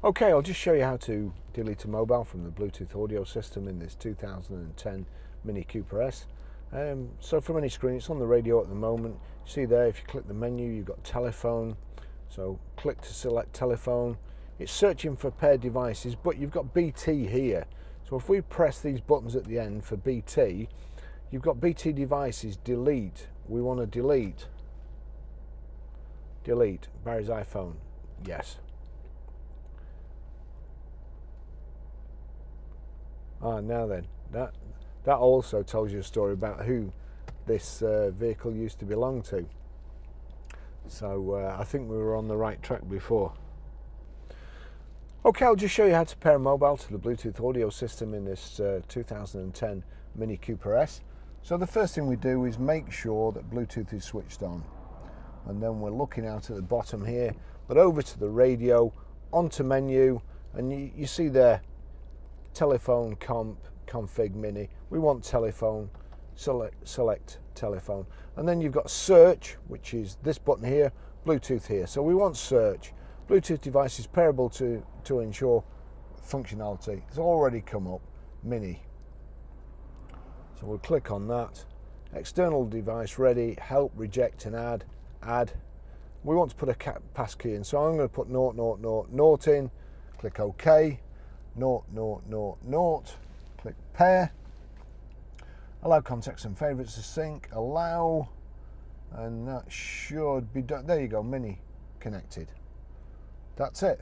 Okay, I'll just show you how to delete a mobile from the Bluetooth audio system in this 2010 Mini Cooper S. So from any screen, it's on the radio at the moment. See there, if you click the menu, you've got telephone. So click to select telephone. It's searching for paired devices, but you've got BT here. So if we press these buttons at the end for BT, you've got BT devices, delete. We want to delete. Delete Barry's iPhone. Yes. Now then, that also tells you a story about who this vehicle used to belong to. So I think we were on the right track before. Okay, I'll just show you how to pair a mobile to the Bluetooth audio system in this 2010 Mini Cooper S. So the first thing we do is make sure that Bluetooth is switched on. And then we're looking out at the bottom here, but over to the radio, onto menu, and you see there, telephone config mini. We want telephone, select telephone, and then you've got search, which is this button here, Bluetooth here. So we want search. Bluetooth device is pairable to ensure functionality. It's already come up, mini. So we'll click on that. External device ready, help, reject and add. We want to put a passkey in, so I'm going to put 000 in, click OK. 000, click pair, allow contacts and favorites to sync, allow, and that should be done. There you go, mini connected. That's it.